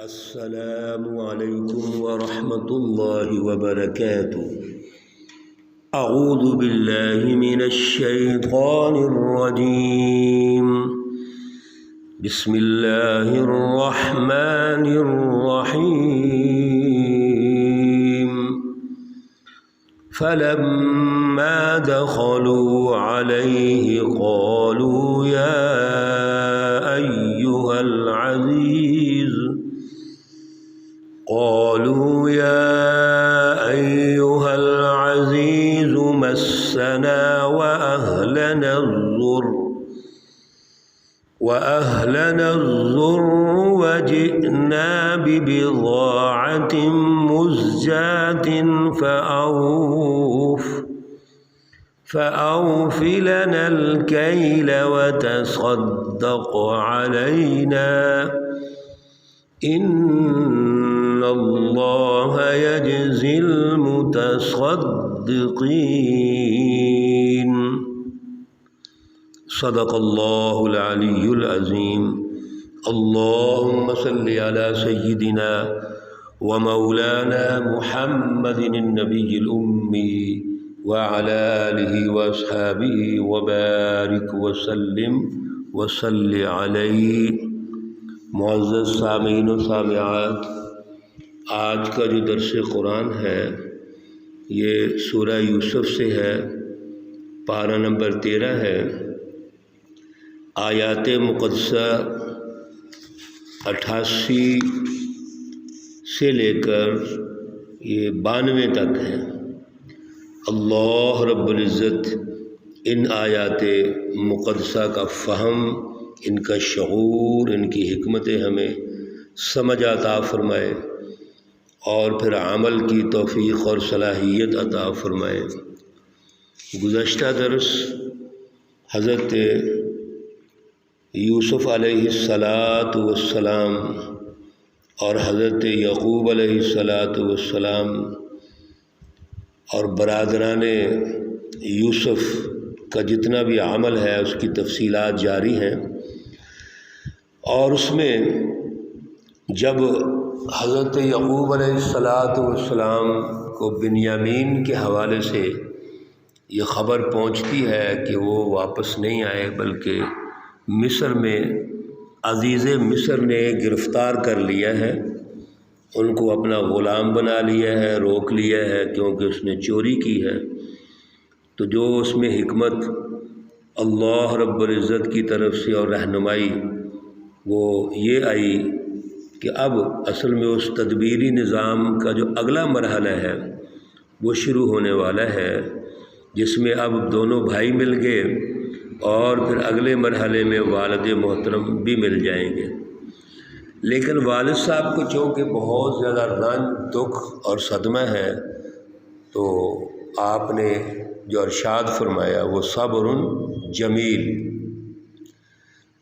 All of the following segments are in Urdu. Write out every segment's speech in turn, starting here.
السلام علیکم ورحمۃ اللہ وبرکاتہ۔ اعوذ باللہ من الشیطان الرجیم، بسم اللہ الرحمن الرحیم۔ فلما دخلوا علیہ قالوا یا ایہا العزیز مسنا وأهلنا الضر وجئنا ببضاعة مزجاة فأوف لنا الكيل وتصدق علينا إن الله يجزي المتصدقين۔ صدق اللہ العلی العظیم۔ اللہم صل علی سیدنا ومولانا محمد النبی الأمی وعلى آلہ واصحابہ وبارک وسلم وصل علیہ۔ معزز سامعین و سامعات، آج کا جو درس قرآن ہے یہ سورہ یوسف سے ہے، پارہ نمبر 13 ہے، آیات مقدسہ 88 سے لے کر یہ 92 تک ہے۔ اللہ رب العزت ان آیات مقدسہ کا فہم، ان کا شعور، ان کی حکمتیں ہمیں سمجھ عطا فرمائے اور پھر عمل کی توفیق اور صلاحیت عطا فرمائے۔ گزشتہ درس حضرت یوسف علیہ السلام اور حضرت یعقوب علیہ السلام اور برادران یوسف کا جتنا بھی عمل ہے اس کی تفصیلات جاری ہیں، اور اس میں جب حضرت یعقوب علیہ السلام کو بنیامین کے حوالے سے یہ خبر پہنچتی ہے کہ وہ واپس نہیں آئے بلکہ مصر میں عزیز مصر نے گرفتار کر لیا ہے، ان کو اپنا غلام بنا لیا ہے، روک لیا ہے کیونکہ اس نے چوری کی ہے، تو جو اس میں حکمت اللہ رب العزت کی طرف سے اور رہنمائی وہ یہ آئی کہ اب اصل میں اس تدبیری نظام کا جو اگلا مرحلہ ہے وہ شروع ہونے والا ہے، جس میں اب دونوں بھائی مل گئے اور پھر اگلے مرحلے میں والد محترم بھی مل جائیں گے۔ لیکن والد صاحب کو چونکہ بہت زیادہ رنج، دکھ اور صدمہ ہے، تو آپ نے جو ارشاد فرمایا وہ صبر جمیل،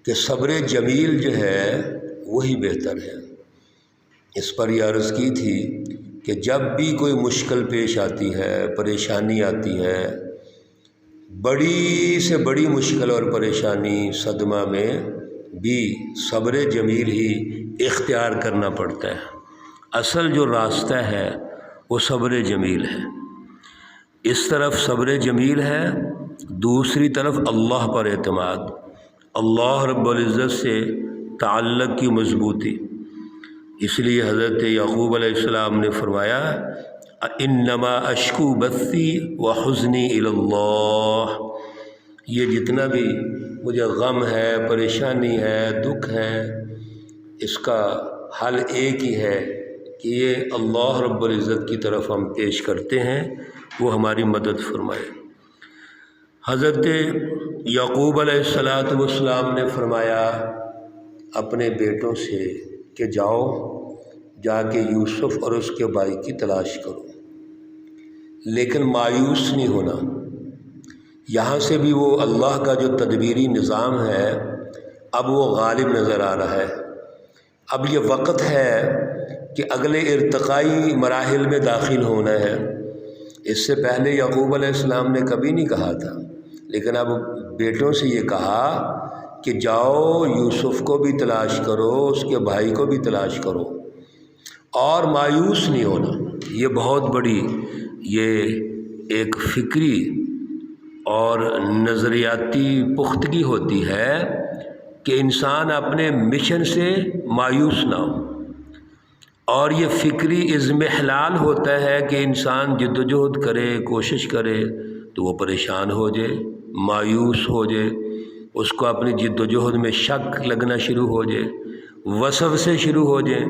کہ صبر جمیل جو ہے وہی بہتر ہے۔ اس پر یہ عرض کی تھی کہ جب بھی کوئی مشکل پیش آتی ہے، پریشانی آتی ہے، بڑی سے بڑی مشکل اور پریشانی، صدمہ میں بھی صبر جمیل ہی اختیار کرنا پڑتا ہے۔ اصل جو راستہ ہے وہ صبر جمیل ہے، اس طرف صبر جمیل ہے، دوسری طرف اللہ پر اعتماد، اللہ رب العزت سے تعلق کی مضبوطی۔ اس لیے حضرت یعقوب علیہ السلام نے فرمایا انما اشکو بثی وحزنی الی اللہ، یہ جتنا بھی مجھے غم ہے، پریشانی ہے، دکھ ہے، اس کا حل ایک ہی ہے کہ یہ اللہ رب العزت کی طرف ہم پیش کرتے ہیں، وہ ہماری مدد فرمائے۔ حضرت یعقوب علیہ السلام نے فرمایا اپنے بیٹوں سے کہ جاؤ جا کے یوسف اور اس کے بھائی کی تلاش کرو، لیکن مایوس نہیں ہونا۔ یہاں سے بھی وہ اللہ کا جو تدبیری نظام ہے اب وہ غالب نظر آ رہا ہے۔ اب یہ وقت ہے کہ اگلے ارتقائی مراحل میں داخل ہونا ہے۔ اس سے پہلے یعقوب علیہ السلام نے کبھی نہیں کہا تھا، لیکن اب بیٹوں سے یہ کہا کہ جاؤ یوسف کو بھی تلاش کرو، اس کے بھائی کو بھی تلاش کرو، اور مایوس نہیں ہونا۔ یہ بہت بڑی یہ ایک فکری اور نظریاتی پختگی ہوتی ہے کہ انسان اپنے مشن سے مایوس نہ ہو، اور یہ فکری اضمحلال ہوتا ہے کہ انسان جد و جہد کرے، کوشش کرے تو وہ پریشان ہو جائے، مایوس ہو جائے، اس کو اپنی جد و جہد میں شک لگنا شروع ہو جائے، وسوسے شروع ہو جائیں۔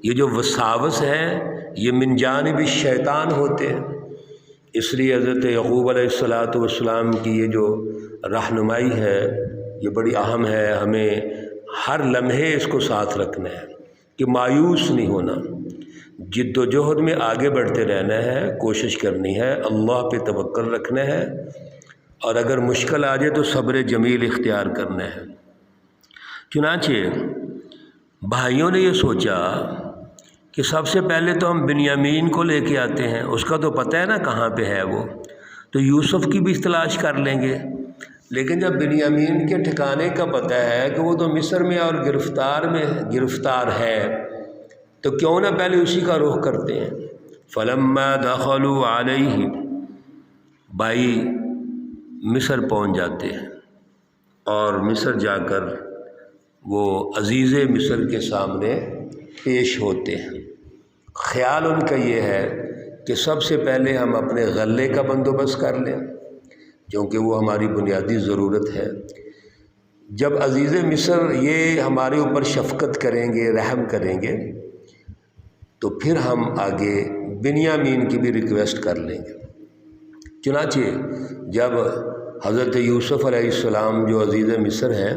یہ جو وساوس ہے یہ من جانب الشیطان ہوتے ہیں۔ اس لیے حضرت یعقوب علیہ السلام کی یہ جو رہنمائی ہے یہ بڑی اہم ہے، ہمیں ہر لمحے اس کو ساتھ رکھنا ہے کہ مایوس نہیں ہونا، جد و جہد میں آگے بڑھتے رہنا ہے، کوشش کرنی ہے، اللہ پہ توکل رکھنا ہے، اور اگر مشکل آ جائے تو صبر جمیل اختیار کرنا ہے۔ چنانچہ بھائیوں نے یہ سوچا کہ سب سے پہلے تو ہم بنیامین کو لے کے آتے ہیں، اس کا تو پتہ ہے نا کہاں پہ ہے وہ، تو یوسف کی بھی تلاش کر لیں گے۔ لیکن جب بنیامین کے ٹھکانے کا پتہ ہے کہ وہ تو مصر میں اور گرفتار ہے، تو کیوں نہ پہلے اسی کا رخ کرتے ہیں۔ فلما دخلوا علیہ، بھائی مصر پہنچ جاتے ہیں اور مصر جا کر وہ عزیز مصر کے سامنے پیش ہوتے ہیں۔ خیال ان کا یہ ہے کہ سب سے پہلے ہم اپنے غلے کا بندوبست کر لیں، کیونکہ وہ ہماری بنیادی ضرورت ہے۔ جب عزیز مصر یہ ہمارے اوپر شفقت کریں گے، رحم کریں گے، تو پھر ہم آگے بنیامین کی بھی ریکویسٹ کر لیں گے۔ چنانچہ جب حضرت یوسف علیہ السلام جو عزیز مصر ہیں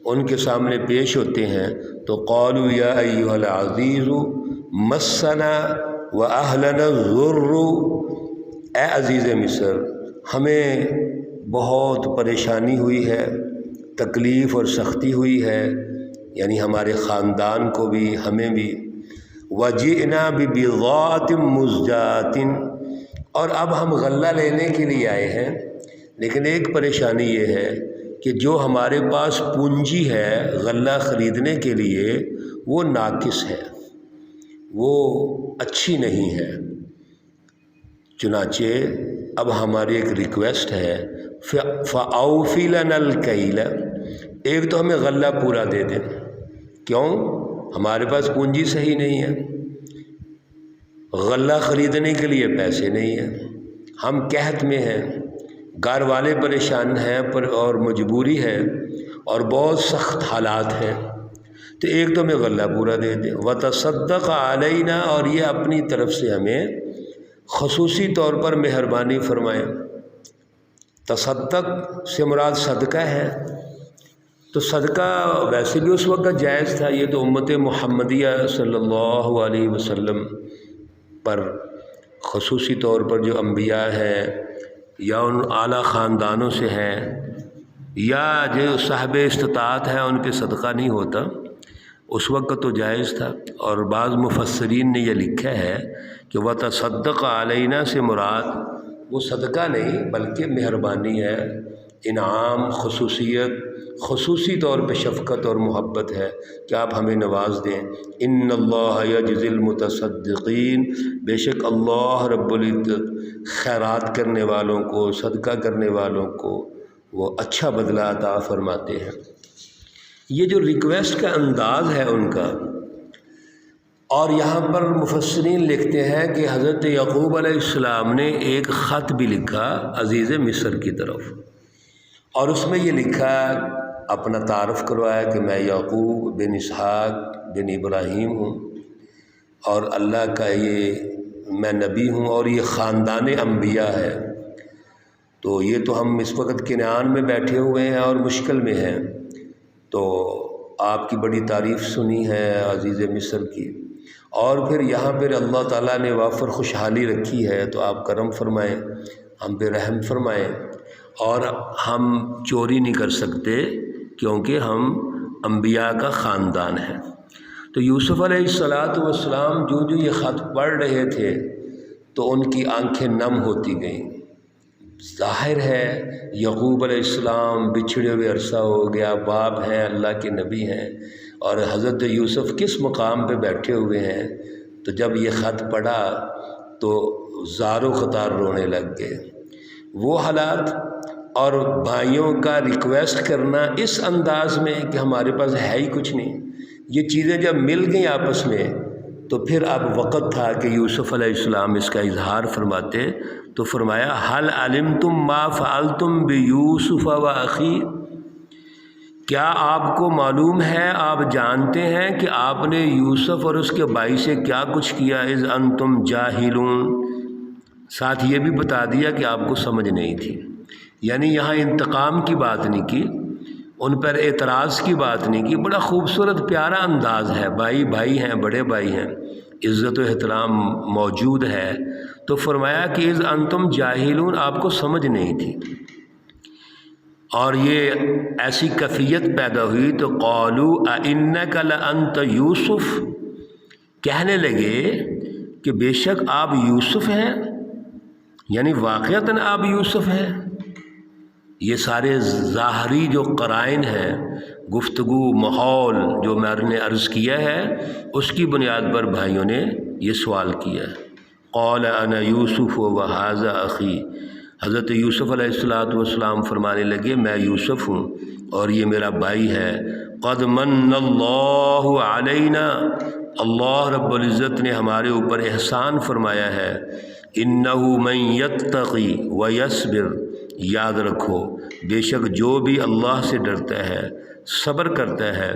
ان کے سامنے پیش ہوتے ہیں تو قالوا یا ایھا العزیز مسنا واہلنا الضر، اے عزیز مصر ہمیں بہت پریشانی ہوئی ہے، تکلیف اور سختی ہوئی ہے، یعنی ہمارے خاندان کو بھی ہمیں بھی، وجئنا ببضاعۃ مزجاۃ، اور اب ہم غلہ لینے کے لیے آئے ہیں، لیکن ایک پریشانی یہ ہے کہ جو ہمارے پاس پونجی ہے غلہ خریدنے کے لیے وہ ناقص ہے، وہ اچھی نہیں ہے۔ چنانچہ اب ہماری ایک ریکویسٹ ہے، فَأَوْفِ لَنَا الْكَيْلَ، ایک تو ہمیں غلہ پورا دے دیں، کیوں؟ ہمارے پاس پونجی صحیح نہیں ہے، غلہ خریدنے کے لیے پیسے نہیں ہیں، ہم قحط میں ہیں، گھر والے پریشان ہیں اور مجبوری ہے اور بہت سخت حالات ہیں، تو ایک تو ہمیں غلہ پورا دے دیں، وَتَصَدَّقَ عَلَيْنَا، اور یہ اپنی طرف سے ہمیں خصوصی طور پر مہربانی فرمائیں۔ تصدق سے مراد صدقہ ہے، تو صدقہ ویسے بھی اس وقت جائز تھا، یہ تو امت محمدیہ صلی اللہ علیہ وسلم پر خصوصی طور پر جو انبیاء ہیں یا ان اعلیٰ خاندانوں سے ہیں یا جو صاحب استطاعت ہیں ان پہ صدقہ نہیں ہوتا، اس وقت تو جائز تھا۔ اور بعض مفسرین نے یہ لکھا ہے کہ وَتَصَدَّقَ عَلَيْنَا سے مراد وہ صدقہ نہیں بلکہ مہربانی ہے، انعام، خصوصیت، خصوصی طور پہ شفقت اور محبت ہے کہ آپ ہمیں نواز دیں۔ ان اللہ یجزی المتصدقین، بے شک اللہ رب العزت خیرات کرنے والوں کو، صدقہ کرنے والوں کو وہ اچھا بدلہ عطا فرماتے ہیں۔ یہ جو ریکویسٹ کا انداز ہے ان کا، اور یہاں پر مفسرین لکھتے ہیں کہ حضرت یعقوب علیہ السلام نے ایک خط بھی لکھا عزیز مصر کی طرف، اور اس میں یہ لکھا، اپنا تعارف کروایا کہ میں یعقوب بن اسحاق بن ابراہیم ہوں، اور اللہ کا میں نبی ہوں، اور یہ خاندان انبیاء ہے، تو یہ تو ہم اس وقت کنعان میں بیٹھے ہوئے ہیں اور مشکل میں ہیں، تو آپ کی بڑی تعریف سنی ہے عزیز مصر کی، اور پھر یہاں پہ اللہ تعالیٰ نے وافر خوشحالی رکھی ہے، تو آپ کرم فرمائیں، ہم پہ رحم فرمائیں، اور ہم چوری نہیں کر سکتے کیونکہ ہم انبیاء کا خاندان ہے۔ تو یوسف علیہ السلام جو یہ خط پڑھ رہے تھے تو ان کی آنکھیں نم ہوتی گئیں۔ ظاہر ہے یعقوب علیہ السلام بچھڑے ہوئے عرصہ ہو گیا، باپ ہیں، اللہ کے نبی ہیں، اور حضرت یوسف کس مقام پہ بیٹھے ہوئے ہیں، تو جب یہ خط پڑھا تو زار و قطار رونے لگ گئے۔ وہ حالات اور بھائیوں کا ریکویسٹ کرنا اس انداز میں کہ ہمارے پاس ہے ہی کچھ نہیں، یہ چیزیں جب مل گئیں آپس میں تو پھر اب وقت تھا کہ یوسف علیہ السلام اس کا اظہار فرماتے۔ تو فرمایا هل علمتم ما فعلتم بیوسف و اخی، کیا آپ کو معلوم ہے، آپ جانتے ہیں کہ آپ نے یوسف اور اس کے بھائی سے کیا کچھ کیا؟ اذ انتم جاہلون، ساتھ یہ بھی بتا دیا کہ آپ کو سمجھ نہیں تھی۔ یعنی یہاں انتقام کی بات نہیں کی، ان پر اعتراض کی بات نہیں کی، بڑا خوبصورت پیارا انداز ہے، بھائی بھائی ہیں، بڑے بھائی ہیں، عزت و احترام موجود ہے۔ تو فرمایا کہ اذ انتم جاہلون، آپ کو سمجھ نہیں تھی، اور یہ ایسی کیفیت پیدا ہوئی تو قالوا اِنَّكَ لَأَنْتَ یوسف، کہنے لگے کہ بے شک آپ یوسف ہیں، یعنی واقعتاً آپ یوسف ہیں۔ یہ سارے ظاہری جو قرائن ہیں، گفتگو، ماحول جو میں نے عرض کیا ہے، اس کی بنیاد پر بھائیوں نے یہ سوال کیا ہے۔ قال انا یوسف وہذا اخی، حضرت یوسف علیہ السلام فرمانے لگے میں یوسف ہوں اور یہ میرا بھائی ہے۔ قد من اللہ علینا، اللہ رب العزت نے ہمارے اوپر احسان فرمایا ہے۔ انہ من یتقی ویصبر، یاد رکھو بے شک جو بھی اللہ سے ڈرتا ہے، صبر کرتا ہے،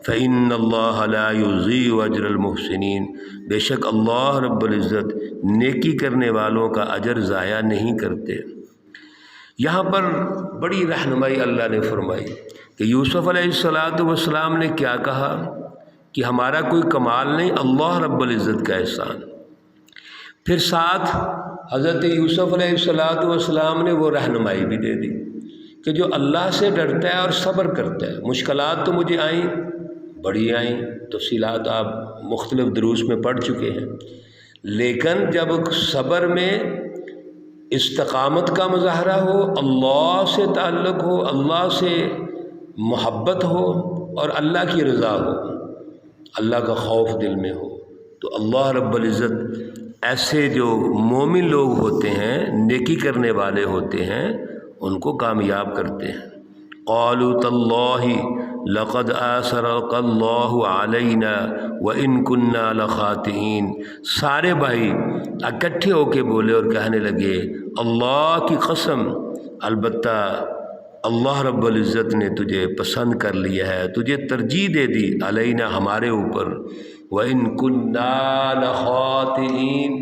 فإن اللہ لا یضیع اجر المحسنین، بے شک اللہ رب العزت نیکی کرنے والوں کا اجر ضائع نہیں کرتے۔ یہاں پر بڑی رہنمائی اللہ نے فرمائی کہ یوسف علیہ السلام نے کیا کہا کہ ہمارا کوئی کمال نہیں، اللہ رب العزت کا احسان۔ پھر ساتھ حضرت یوسف علیہ السلام نے وہ رہنمائی بھی دے دی کہ جو اللہ سے ڈرتا ہے اور صبر کرتا ہے، مشکلات تو مجھے آئیں، بڑی آئیں، تفصیلات آپ مختلف دروس میں پڑھ چکے ہیں، لیکن جب صبر میں استقامت کا مظاہرہ ہو، اللہ سے تعلق ہو، اللہ سے محبت ہو اور اللہ کی رضا ہو، اللہ کا خوف دل میں ہو، تو اللہ رب العزت ایسے جو مومن لوگ ہوتے ہیں، نیکی کرنے والے ہوتے ہیں، ان کو کامیاب کرتے ہیں۔ قالوا تاللہ لقد آثرک اللہ علینا وإن كنا لخاطئین، سارے بھائی اکٹھے ہو کے بولے اور کہنے لگے اللہ کی قسم، البتہ اللہ رب العزت نے تجھے پسند کر لیا ہے، تجھے ترجیح دے دی، علینا ہمارے اوپر، وَإِن كُنَّا لَخَاطِئِينَ،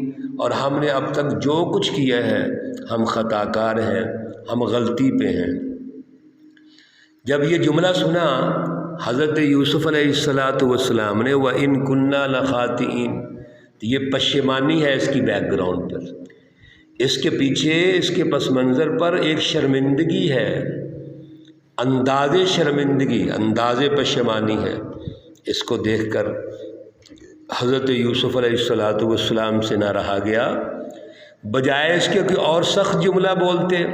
اور ہم نے اب تک جو کچھ کیا ہے ہم خطا کار ہیں، ہم غلطی پہ ہیں۔ جب یہ جملہ سنا حضرت یوسف علیہ السلام نے وَإِن كُنَّا لَخَاطِئِينَ، تو یہ پشیمانی ہے اس کی بیک گراؤنڈ پر، اس کے پیچھے، اس کے پس منظر پر ایک شرمندگی ہے، انداز شرمندگی، انداز پشیمانی ہے۔ اس کو دیکھ کر حضرت یوسف علیہ السلام سے نہ رہا گیا، بجائے اس کے کوئی اور سخت جملہ بولتے،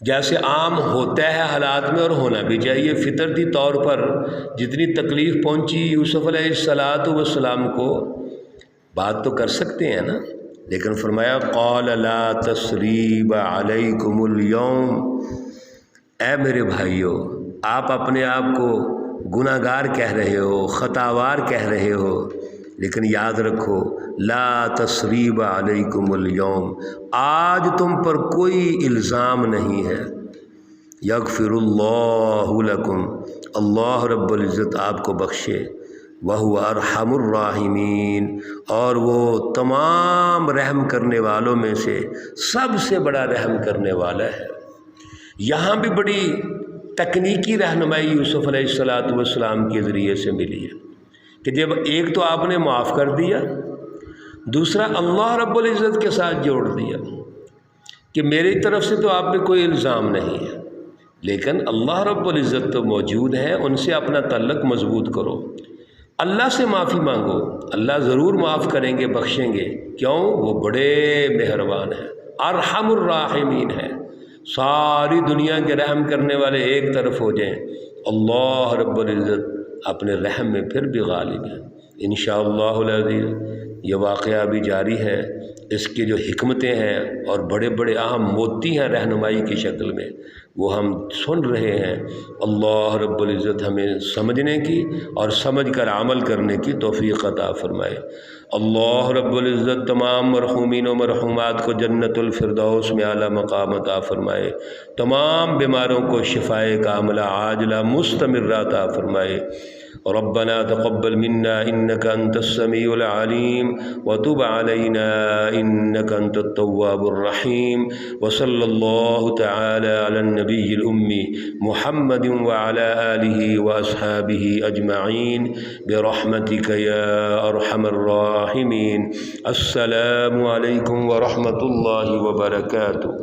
جیسے عام ہوتا ہے حالات میں اور ہونا بھی چاہیے۔ فطرتی طور پر جتنی تکلیف پہنچی یوسف علیہ السلام کو، بات تو کر سکتے ہیں نا، لیکن فرمایا قال لا تثریب علیکم اليوم، اے میرے بھائیو، آپ اپنے آپ کو گناہ گار کہہ رہے ہو، خطاوار کہہ رہے ہو، لیکن یاد رکھو لا تثریب علیکم اليوم، آج تم پر کوئی الزام نہیں ہے، یغفر اللہ لکم، اللہ رب العزت آپ کو بخشے، وَهُوَ أَرْحَمُ الرَّاحِمِينَ، اور وہ تمام رحم کرنے والوں میں سے سب سے بڑا رحم کرنے والا ہے۔ یہاں بھی بڑی تکنیکی رہنمائی یوسف علیہ السلام کے ذریعے سے ملی ہے کہ جب ایک تو آپ نے معاف کر دیا، دوسرا اللہ رب العزت کے ساتھ جوڑ دیا کہ میری طرف سے تو آپ پہ کوئی الزام نہیں ہے، لیکن اللہ رب العزت تو موجود ہے، ان سے اپنا تعلق مضبوط کرو، اللہ سے معافی مانگو، اللہ ضرور معاف کریں گے، بخشیں گے، کیوں؟ وہ بڑے مہربان ہیں، ارحم الراحمین ہیں، ساری دنیا کے رحم کرنے والے ایک طرف ہو جائیں، اللہ رب العزت اپنے رحم میں پھر بھی غالب ہے۔ انشاءاللہ العزیز یہ واقعہ بھی جاری ہے، اس کی جو حکمتیں ہیں اور بڑے بڑے اہم موتی ہیں رہنمائی کی شکل میں، وہ ہم سن رہے ہیں۔ اللہ رب العزت ہمیں سمجھنے کی اور سمجھ کر عمل کرنے کی توفیق عطا فرمائے۔ اللہ رب العزت تمام مرحومین و مرحومات کو جنت الفردوس میں اعلیٰ مقام عطا فرمائے، تمام بیماروں کو شفائے کاملہ عاجلہ مستمرہ عطا فرمائے۔ ربنا تقبل منا انك انت السميع العليم وتب علينا انك انت التواب الرحيم، وصلى الله تعالى على النبي الأمي محمد وعلى آله وأصحابه أجمعين برحمتك يا أرحم الراحمين۔ السلام عليكم ورحمة الله وبركاته۔